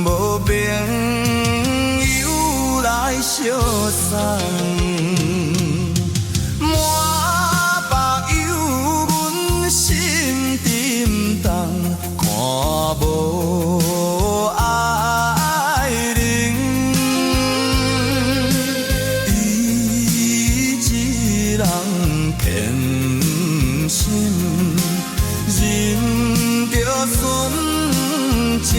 无朋友来相送，满目忧阮心沉重，看无爱人，伊一人偏心，忍着纯情。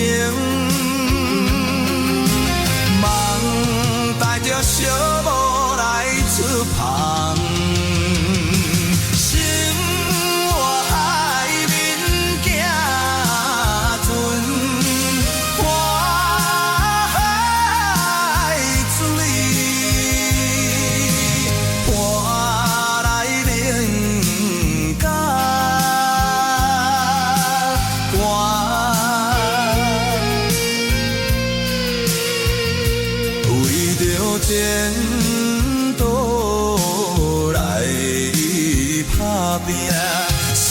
带着小无来出旁，生活海面行船，看海出离，拖来冷甲前途来打拼，心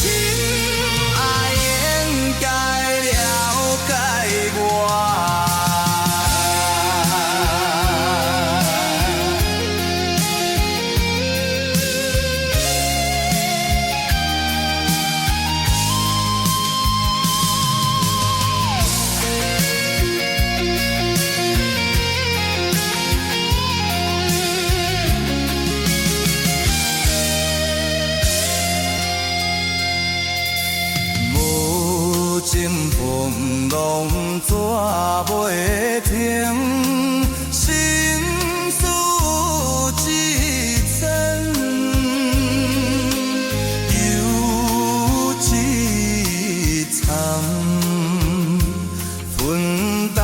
爱应该了解我。情风浪怎袂停？心事一层，又一场奋斗。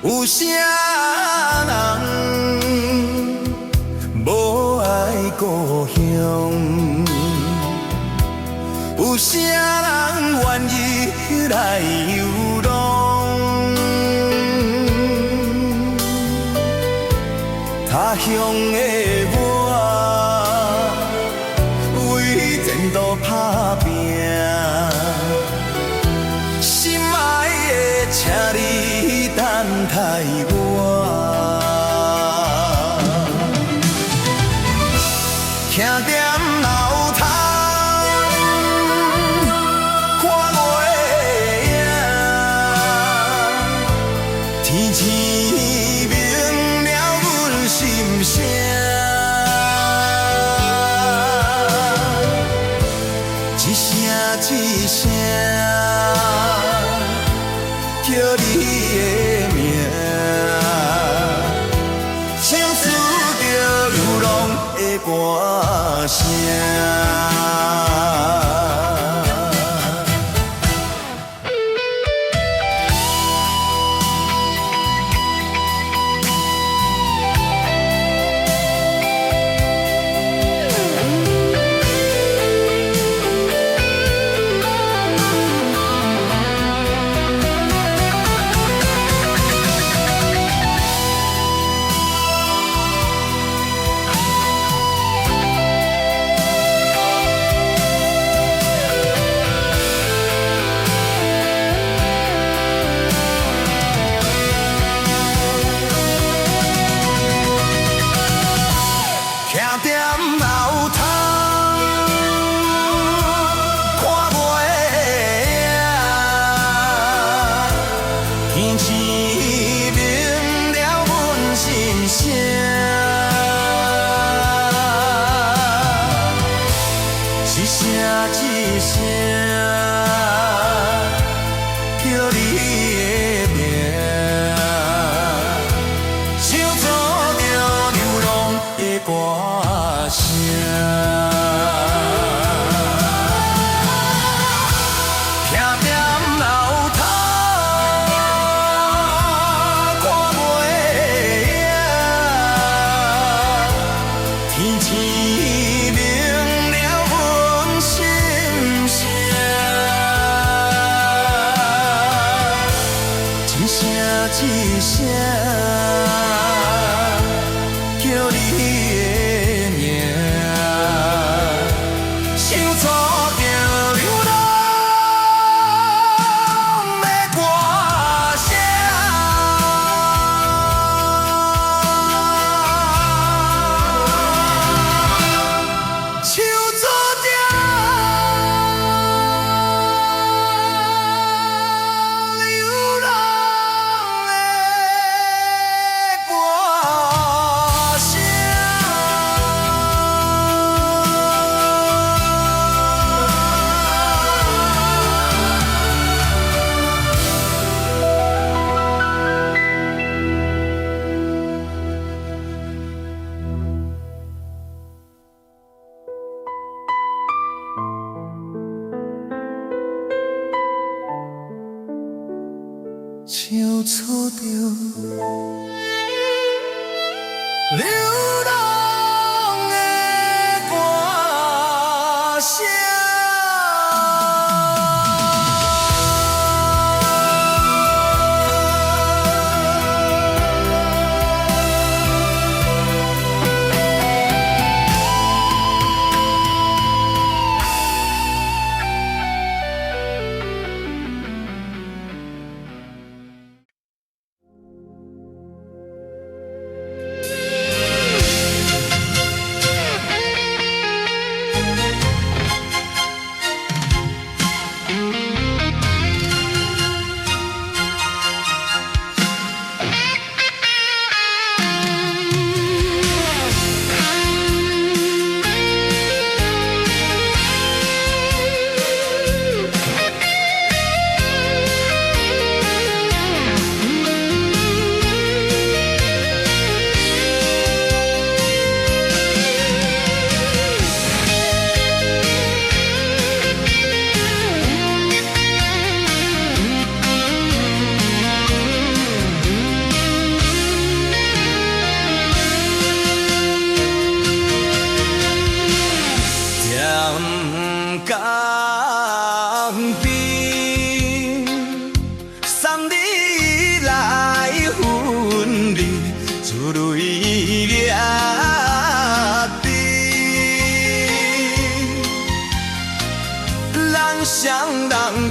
有啥人无爱故乡？有啥人愿意来游浪？他乡的我，为前途打拼。心爱的，请你等待我。徛踮楼头，看月影，天明了阮心声。你的名，唱出着流浪的歌声。唱出着流浪的歌声。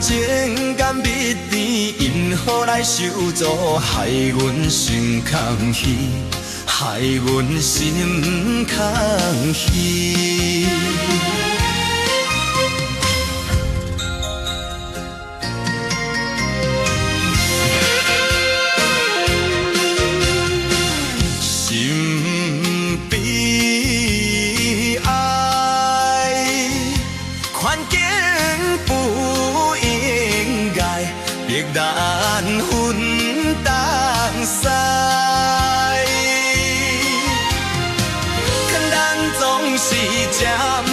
情感蜜甜，因何来受阻，害阮心空虚，害阮心空虚。心悲哀，环境不应该逼咱分当使。劝咱总是暂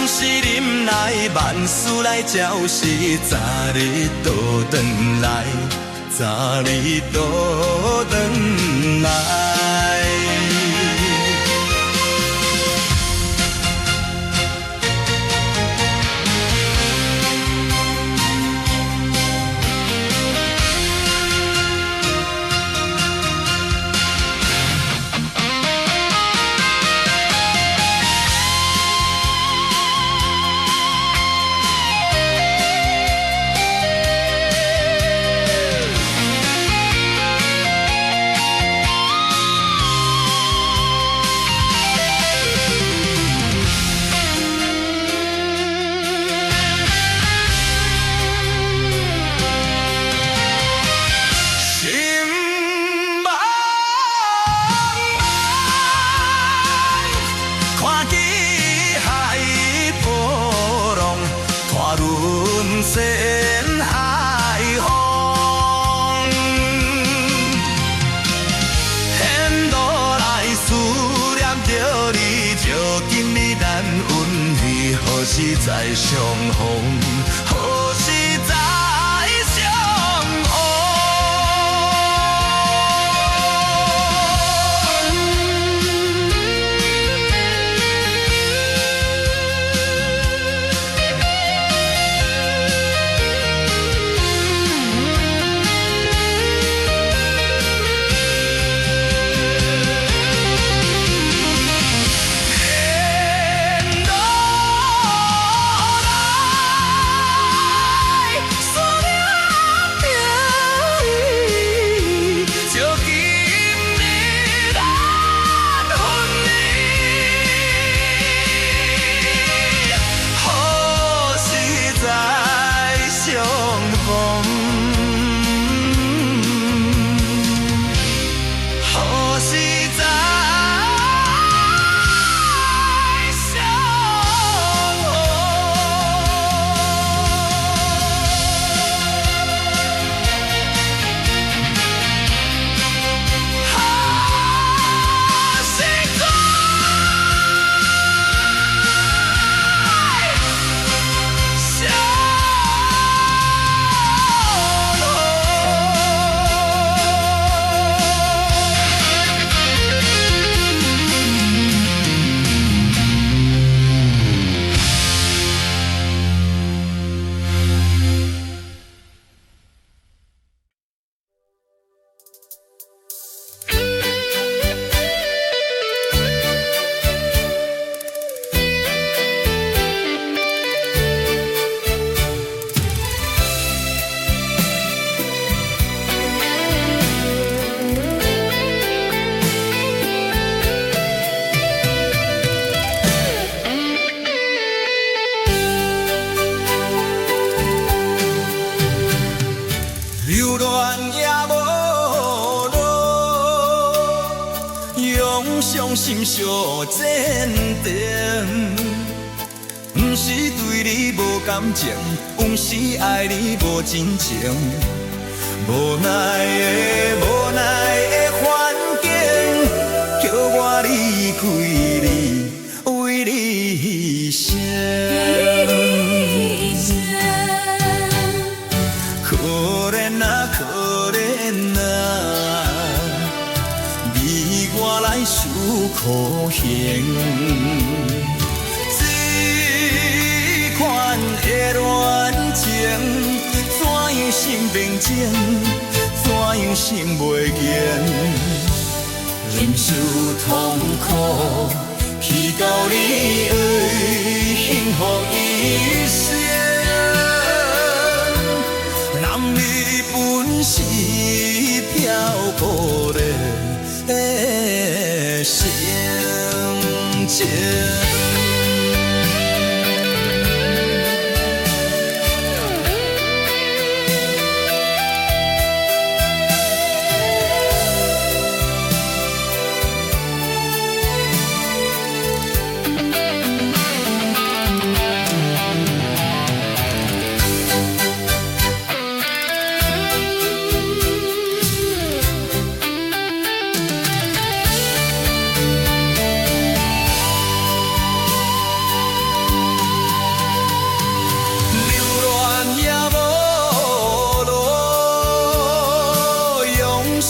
时忍耐，万事来招时，早日倒转来，早日倒转来。实在相逢，何时在相逢？流恋也无路，用伤心相坚定。不是对你无感情，不是爱你无真情。无奈的环境，叫我离开你，为你牺牲。可怜啊，可怜啊，为我来受苦刑。这款的恋情，怎样心平静，怎样心袂闲？忍受痛苦，去到你的幸福一生。男女本是漂泊的心情。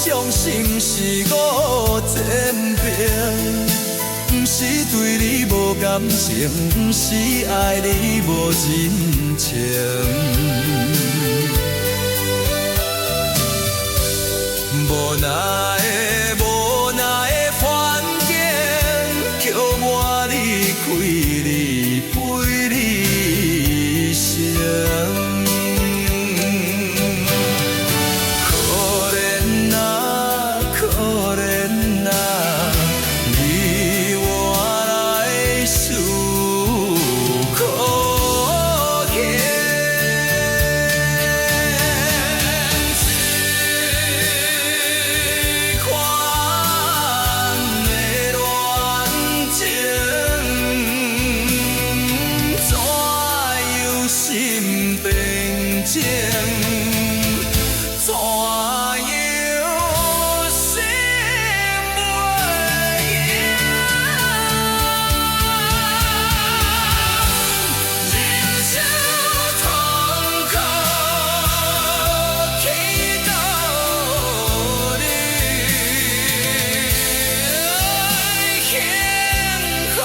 伤心是我天平。不是对你无感情，不是爱你无真情。无奈的无奈的环境，叫我离开你，陪你生。可怜啊，可怜啊，你我来诉苦欠。心平静，怎样心袂赢？人生痛苦，去到你幸福。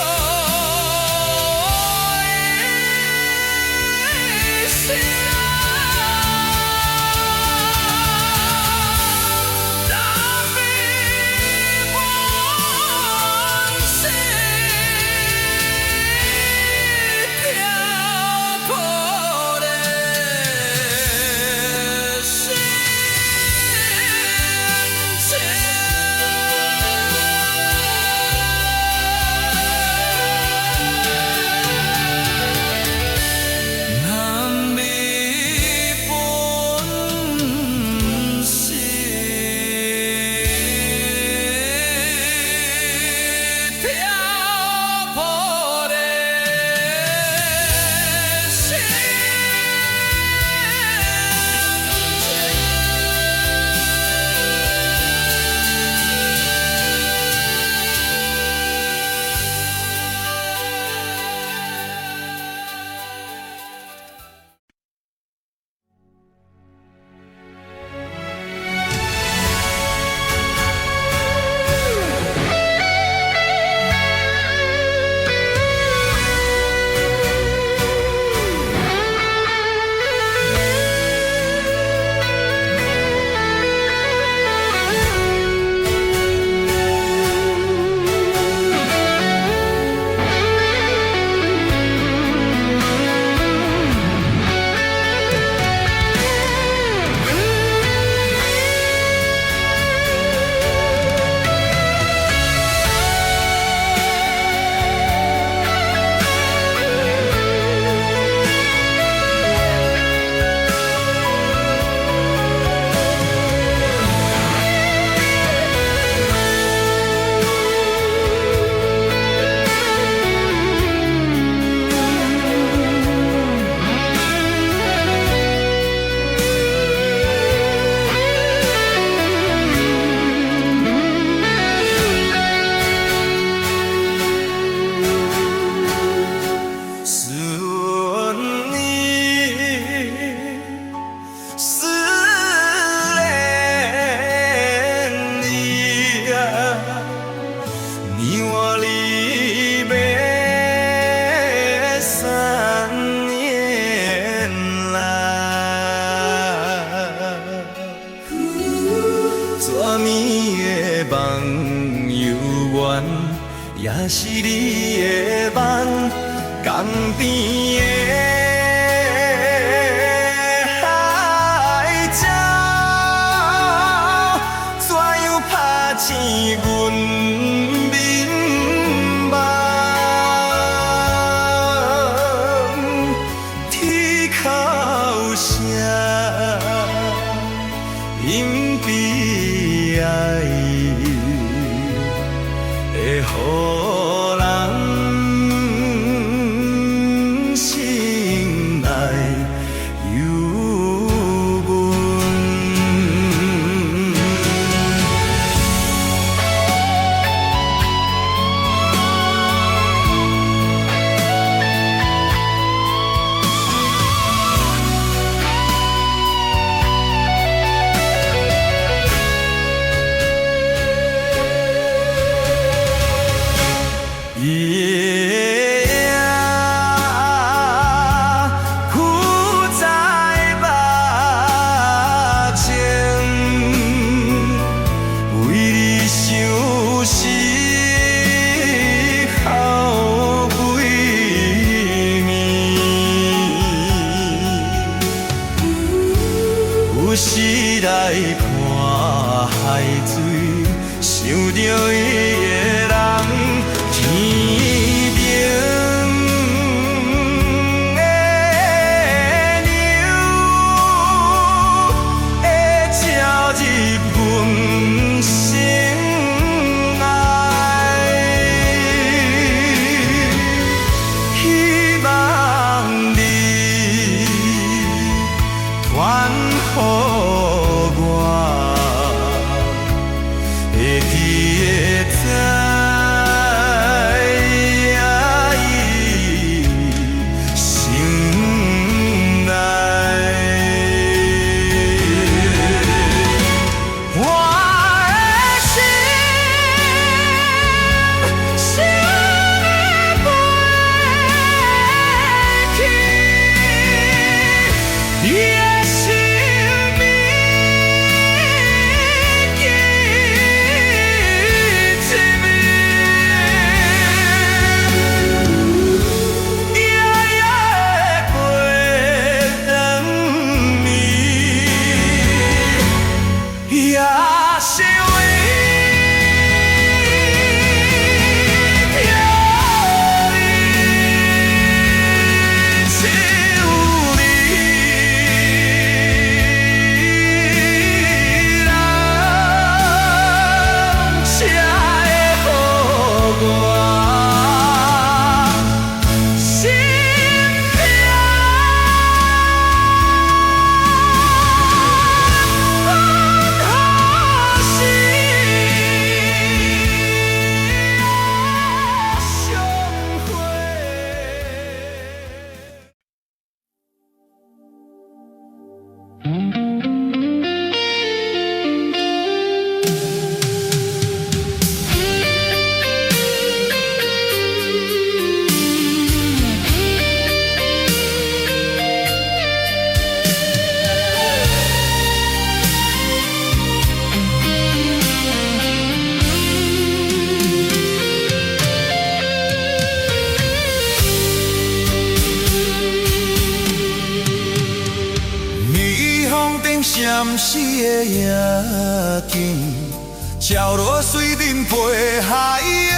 也是你的梦，江边的海鸟，怎样拍醒阮眠梦？啼哭声，因悲哀。会予人心水，想着伊的人，天边的牛会照入阮心内，希望你传予我，会记会知伊心内。我的心，想要飞去，伊的生命记一暝，夜夜过长暝，也是为着你，只有你人，才会予我心痛。霓虹灯闪烁的夜景，照落水面陪海洋。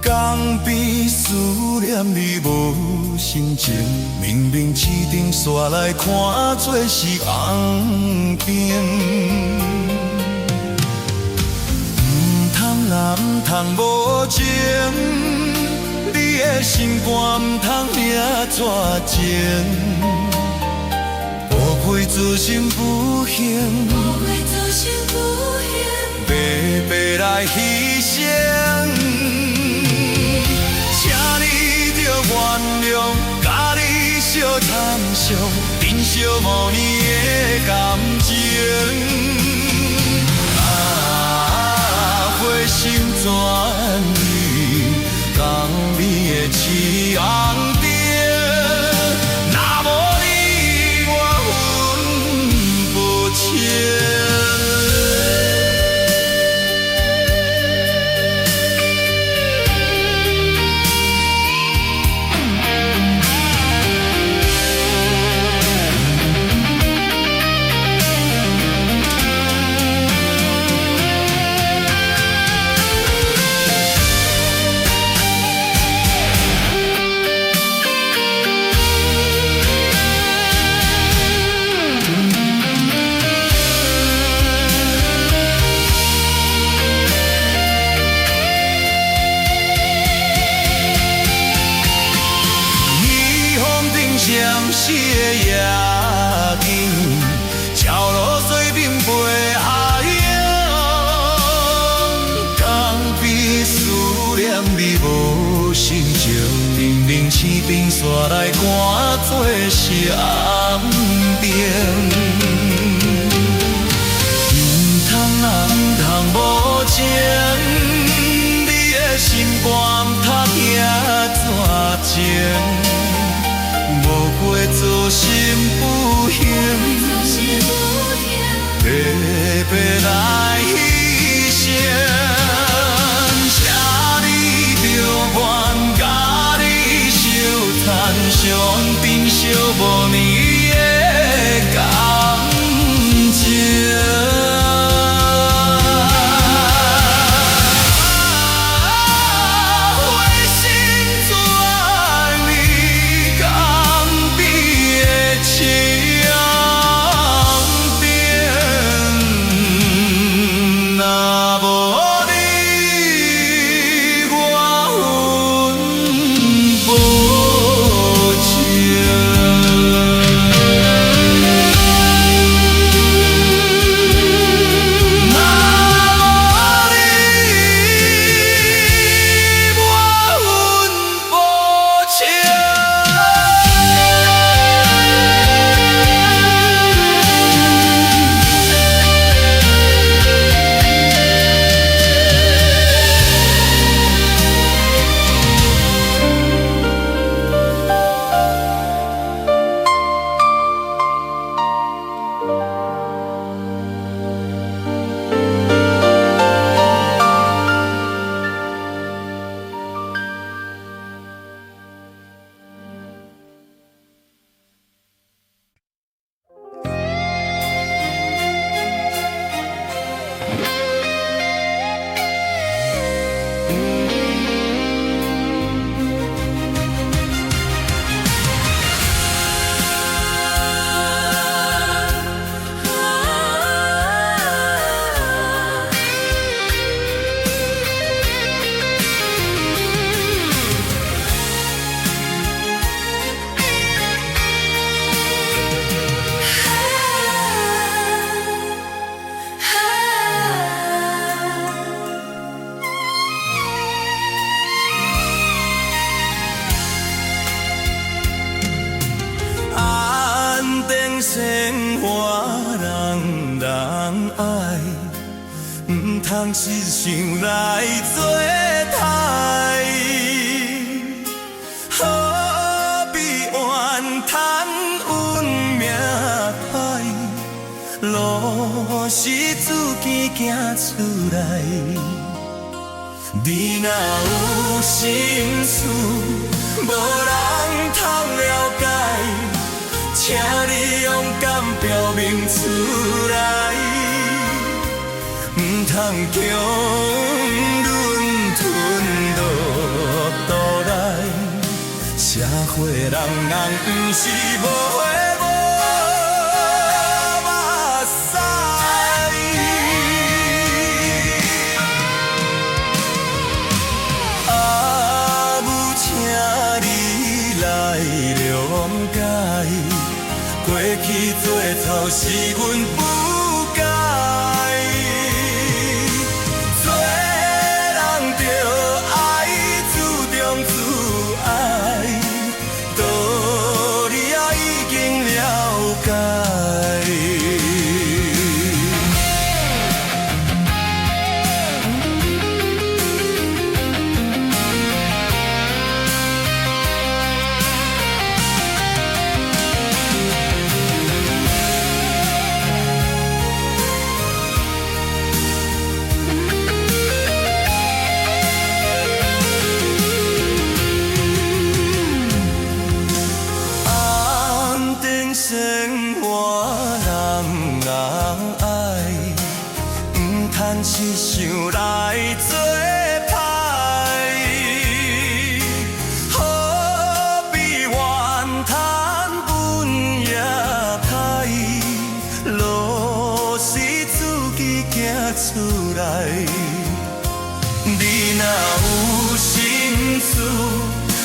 江边思念你无心情，明明市顶煞来看做是红灯。唔通啦，唔通无情，你的心肝唔通领绝情。无愧自心不幸，白白来牺牲，请你着原谅，甲你相谈伤，珍惜5年的感情。花心转意，讲你的痴红灯。若无你，我分不清。闪烁的夜景，照落水面陪海洋。江边思念你无心情，冷冷市冰煞来看做是红灯。唔通啊，唔通无情，你的心肝唔通遐绝情。无过做心不幸，白白来牺牲，请你着原甲你相谈伤，珍惜5年的感情。爱，唔通失想来做刣。何必怨叹运命歹，路是自己行出来。你若有心事，无人通了解，请你勇敢表明出来，唔通强忍吞落肚内。社会人不是无血无目屎。过去做错是阮不该，做人着爱自重自爱，道理也已经了解。生活人爱，唔通是想来做歹，何必怨叹运也歹，路是自己行出来。你若有心事，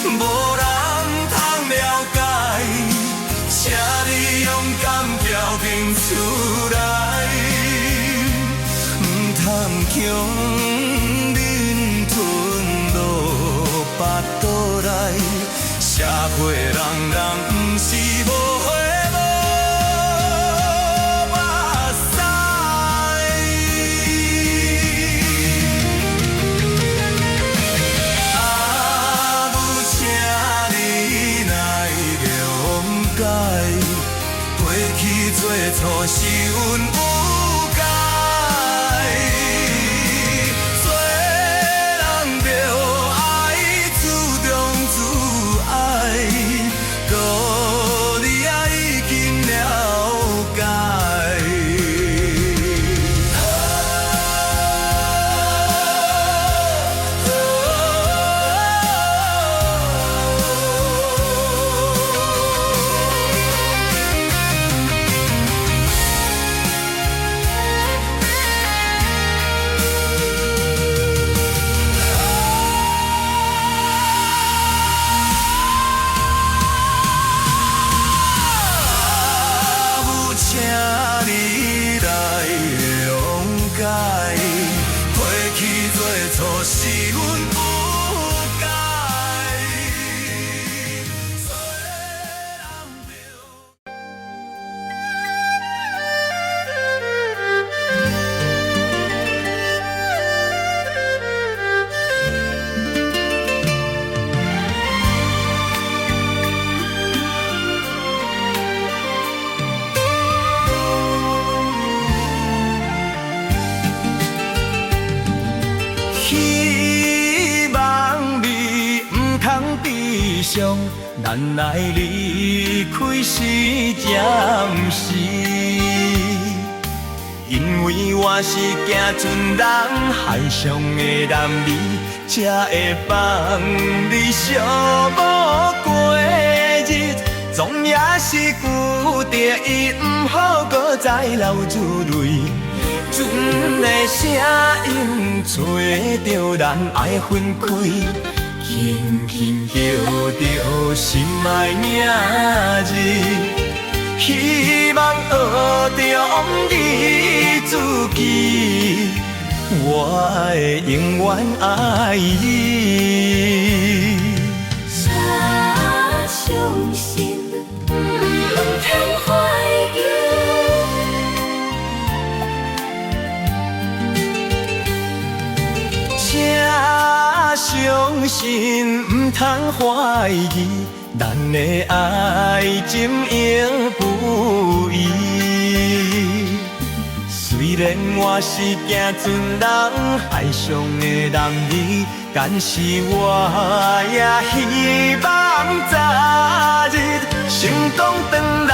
无人通了解，请你勇敢表明出来，唔通强忍吞落腹肚内。社会人不是无血无目屎，母，请你来了解。过去做错是阮有该，做人着爱自重自爱，道理也已经了解。请你来谅解，过去做错是阮有该。做人着希望你唔通悲伤，咱来离开是暂时，因为我是行船人，海上的男儿，才会放你寂寞过日，总也是旧地伊唔好搁再流珠泪。船的声音找着咱爱分开，轻轻叫着心爱名字，希望学着你自己，我会永远爱你。啥伤心唔通怀疑。放心，唔通怀疑，咱的爱情永不移。虽然我是行船人，海上的男儿，但是我也希望早日成功回来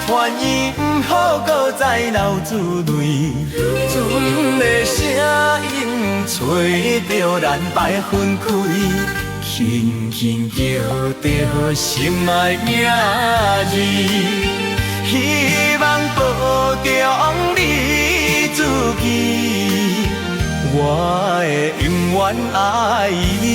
团圆，唔好搁再流珠泪。船的声音吹着咱白分开，轻轻叫着心爱名字，希望保重你自己，我会永远爱你。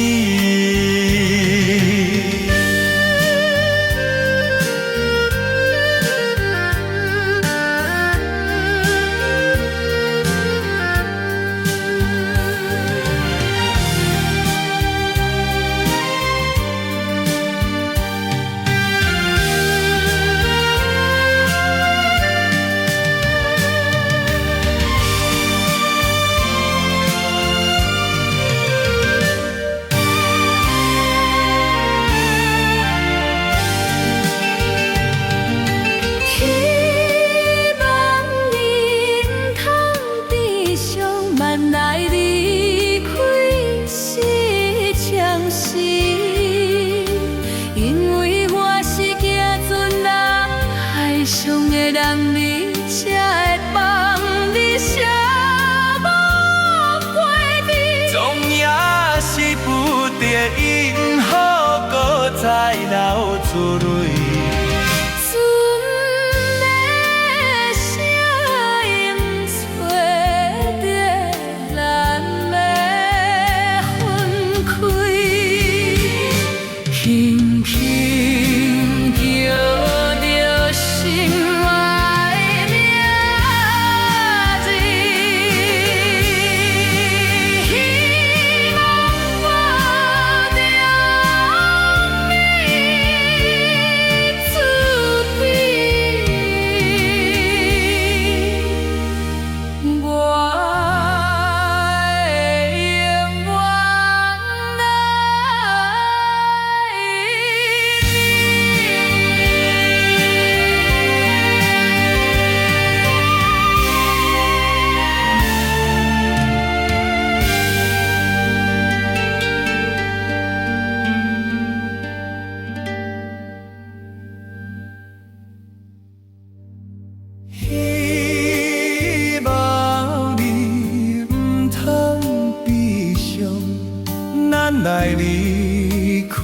来离开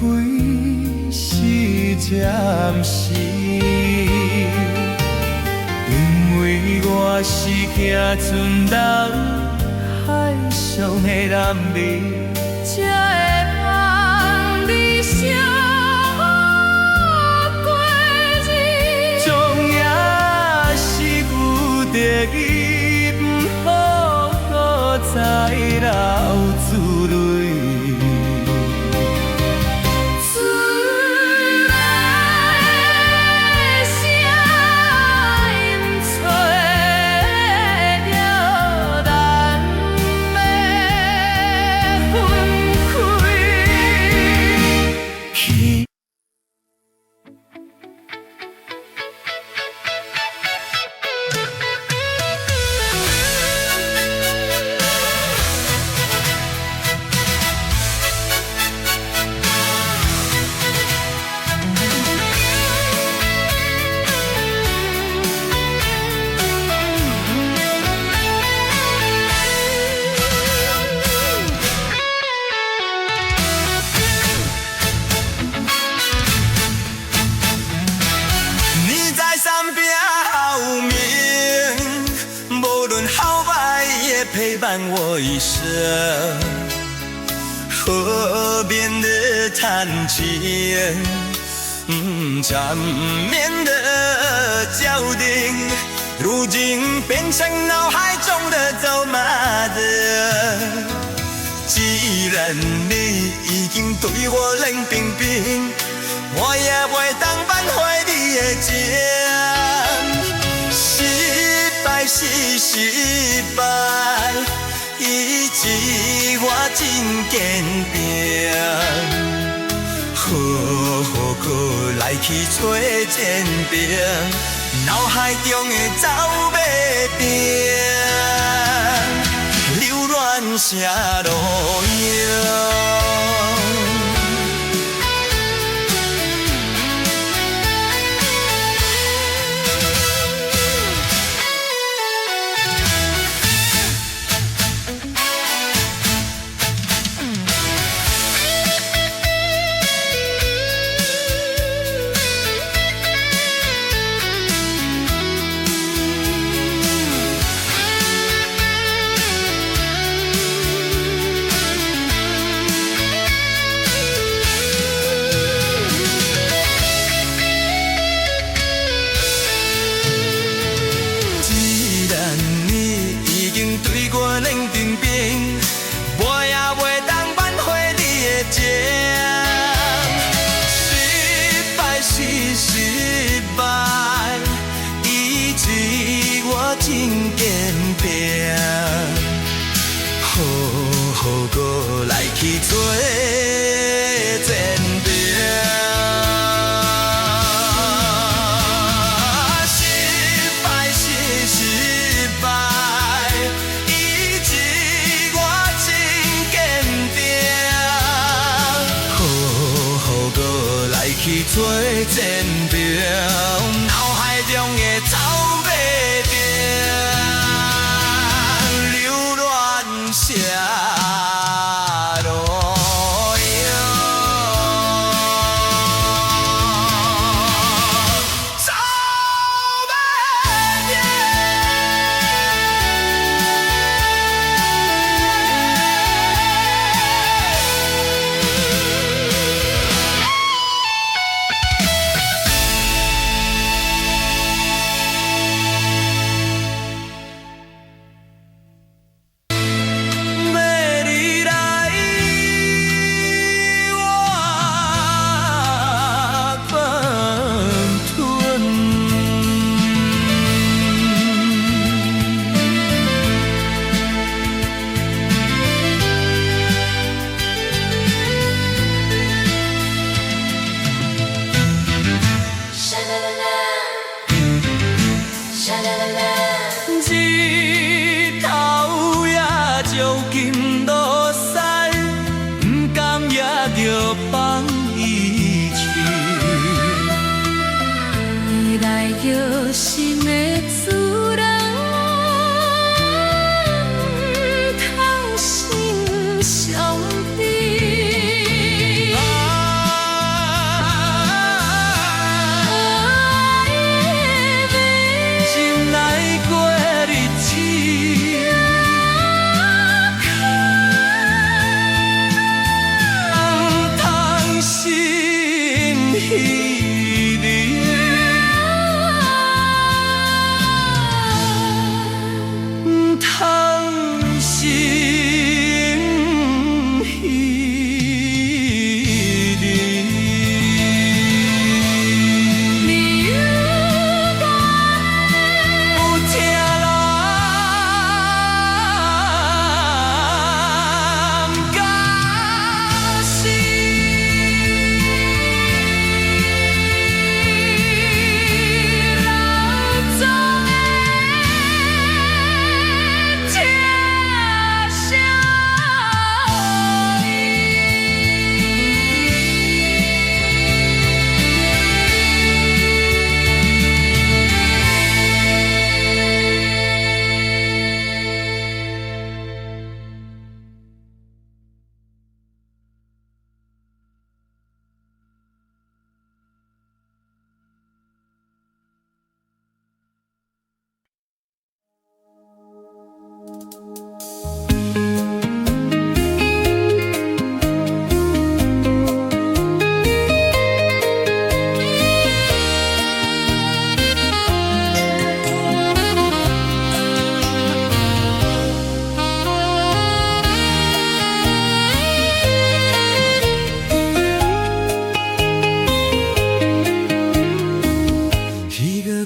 是暂时，因为我是行船人，海上的男儿，才会望你相过日，总也是有得伊，不好搁再流珠泪。陪伴我一生，河边的弹琴，缠绵的脚印，如今变成脑海中的走马灯。既然你已经对我冷冰冰，我也袂当挽回你的情。失败是失败，意志我真坚定，好好搁来去找前程，脑海中的走马灯，流恋啥路用？去做前程，失败是失败，意志我真坚定，好好搁来去做前程，脑海中的走马灯，流恋啥？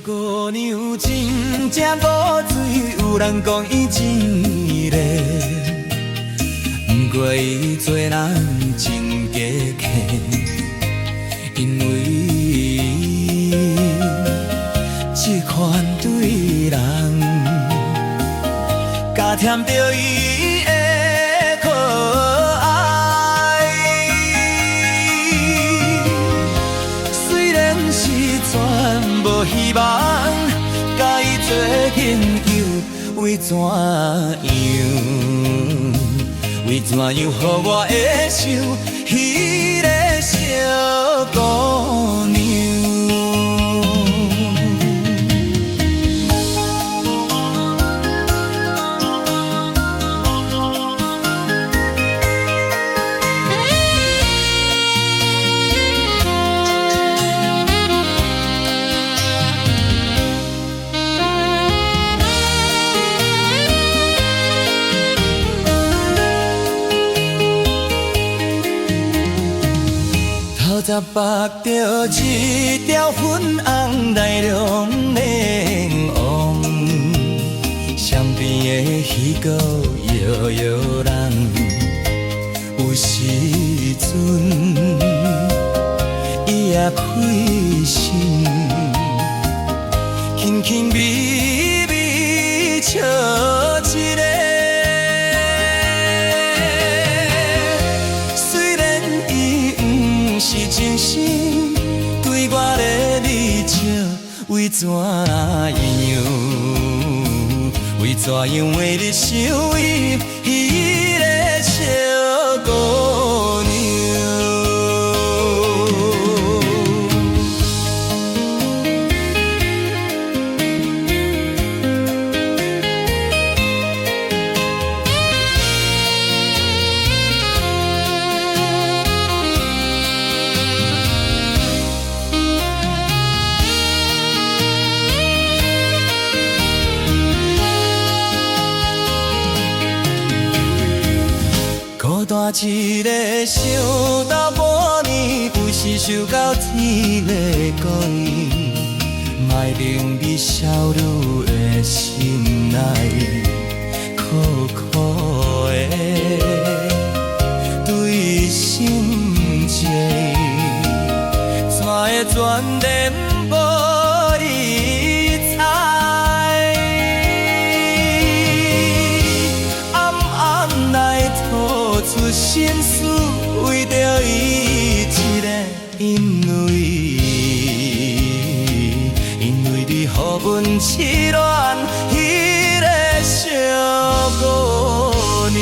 姑娘真正古锥，有人讲伊真丽。过伊做人真假客，因为这款对人，加添着伊的可爱。虽然是全无希望，甲伊做朋友，为怎样？为怎样，予我会想迄个小姑娘？才绑着一条粉红来龙的网，山边的鱼哥摇摇人，有时阵伊也开心，轻轻微微笑一个。是真心对我咧你笑，为怎样？为怎样为你想伊迄个小姑娘？单一个想到半年，有时想到天的光，莫令你少女的心内苦苦的对心结，怎会全然无你知？出心事，为着伊一个，因为你予阮痴恋迄个小姑娘。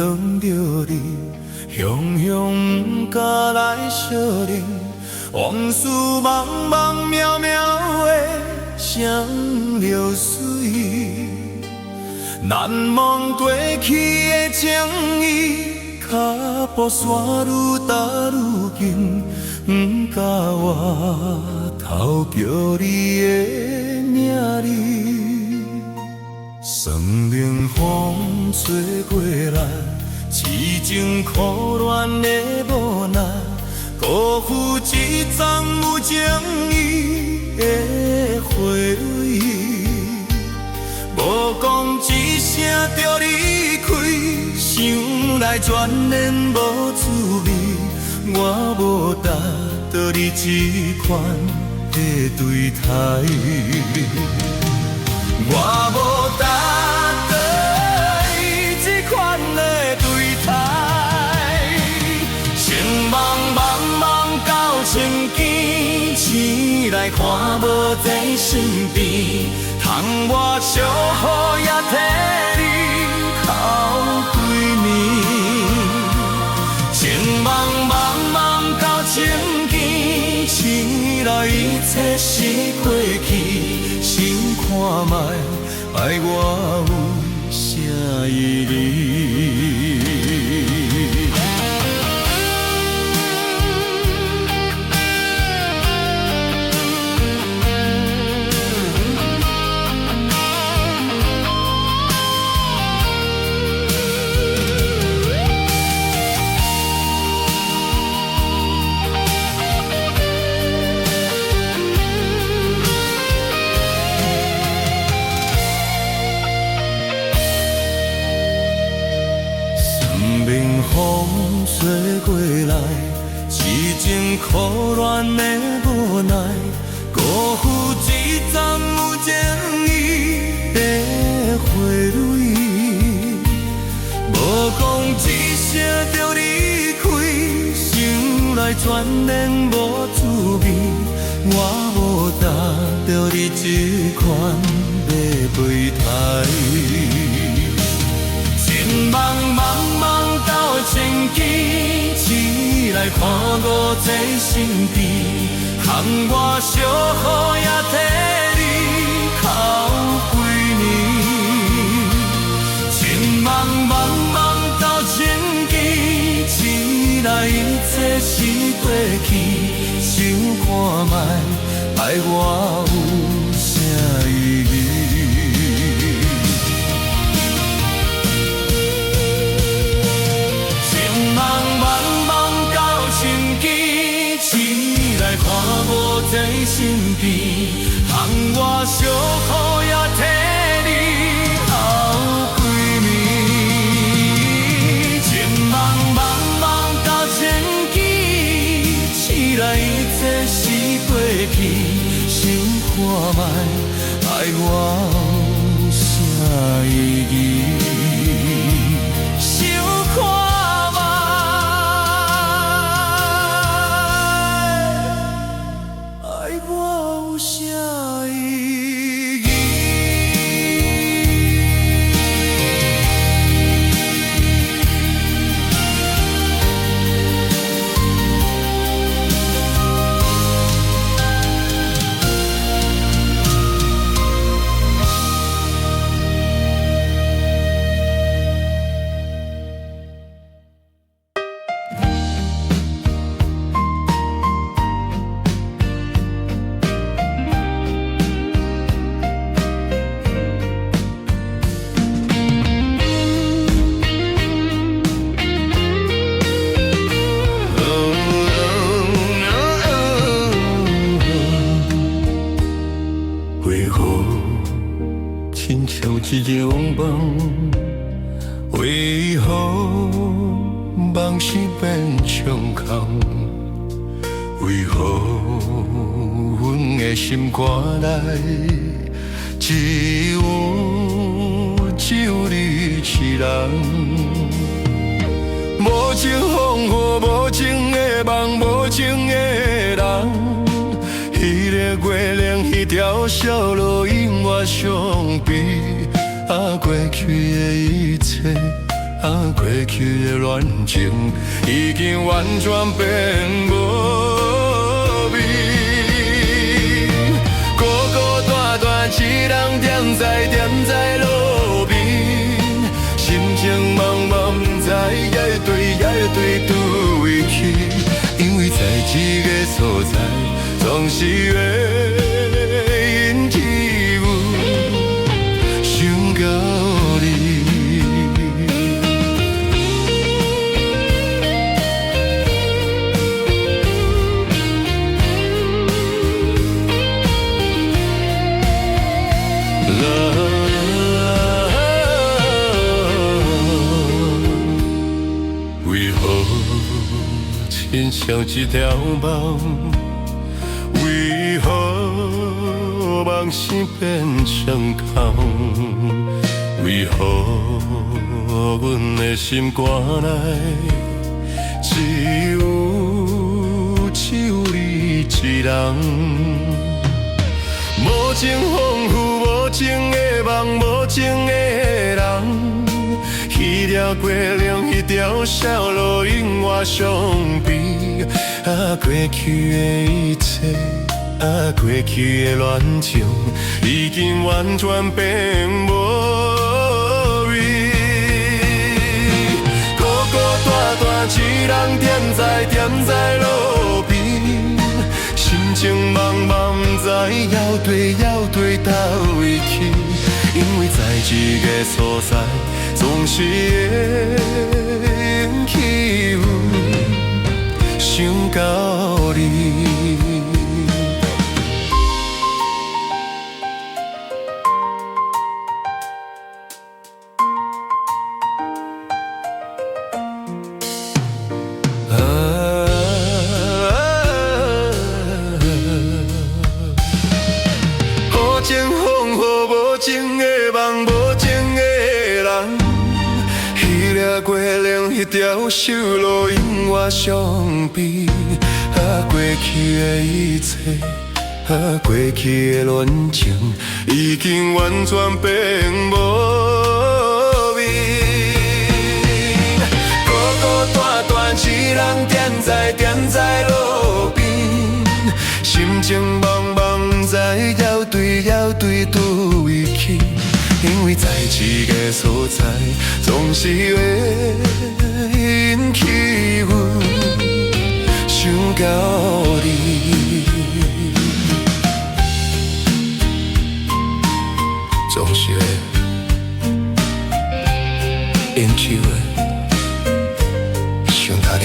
等着你，雄雄不敢来相认，往事茫茫渺渺的双流水，难忘过去的情谊，脚步线愈踏愈近，不甲我头叫你的名字。霜冷风吹过来，痴情苦恋的无奈，辜负一桩有情义的花蕊。无讲一声就离开，想来全然无滋味，我无值得你这款的对待。我无值得伊这款的对待，情茫茫到千间，醒来看无在身边，通我小雨也替你哭几年。情茫到千间，醒来一切是过去，想看卖爱我有啥意义？风吹过来，痴情苦恋的无奈，辜负一丛有情意的花蕊。无讲一声就离开，想来全然无滋味，我无值得你这款的备胎。情茫到千间，醒来看我在身边，通我小雨也替你哭几年。情茫到千间，醒来一切是过去，想看卖爱我有啥意义？看我在身边，通我小雨也替你哭几年。情茫到千间，醒来一切是过去，想看卖爱我有啥意义？想看。一场梦，为何梦是变伤空？为何阮的心肝内只有你一人？无情风雨，无情的梦，无情的人。迄个月亮，迄条小路，永远相比。过去的一切，过去的恋情已经完全变无味。孤孤单单一人踮在路边，心情茫茫，不知要对佗位去。因为在这个所在，总是会引起有想到你。为何亲像一条梦？为何梦醒变成空？为何阮的心肝内只有你一人？无情仿佛无情的梦，无情的人，彼条过量，彼条小路永远相比。过去的一切，过去的恋情，已经完全变无味。孤孤单单一人踮在路边，心情茫茫，不知要对倒位去。因为在这个所在，总是会引起有想到你。无情仿佛无情的梦，无情的人，彼条过量，彼条小路永远相比。过去的一切，过去的恋情，已经完全变无味。孤孤单单一人踮在路边，心情茫茫，不知要对佗位去。因为在这个所在，总是会引起有想到你，总是会引起有想到你。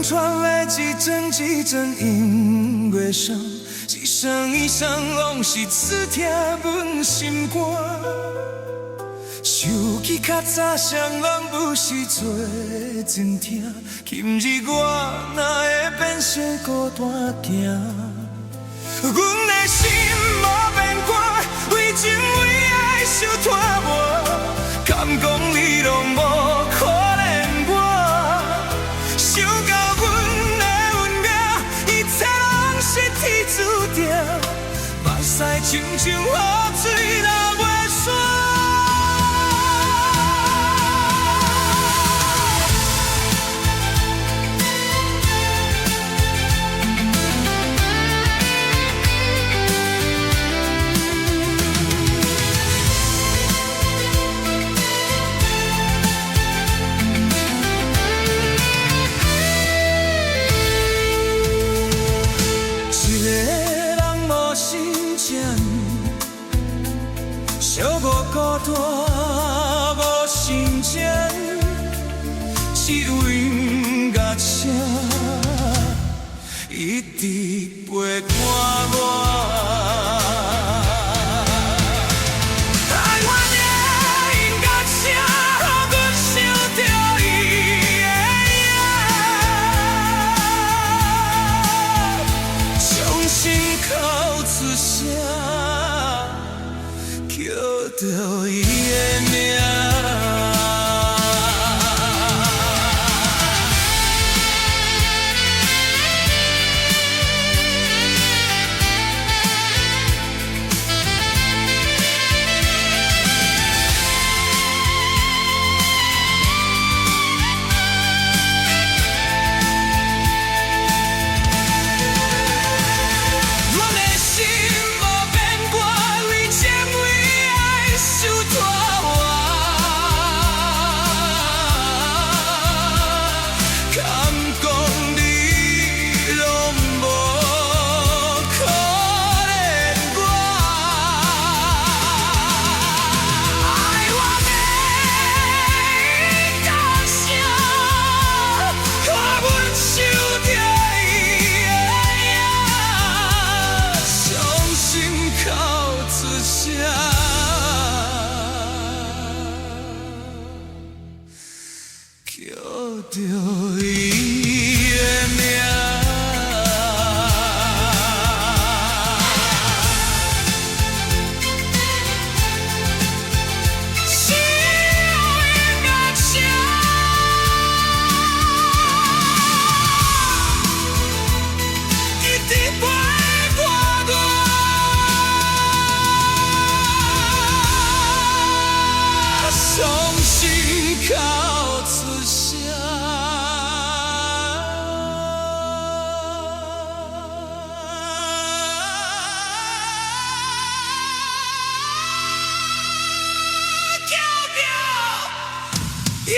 传来一阵音乐声，一声一声拢是刺痛阮心肝。想起较早双人不是做真疼，今日我哪会变成孤单行？阮的心无变卦，为情为爱受拖磨，敢讲你拢无可怜我？想到阮的运命，一切拢是天注定，目屎亲像雨水流袂煞。小我孤单无心情，只有音乐声，一直陪伴我。台湾的音乐声，予阮想着伊的从心口出声，叫着伊的名。叫着伊的名，只有音乐声，一直陪伴我。从心口出声。叫着伊。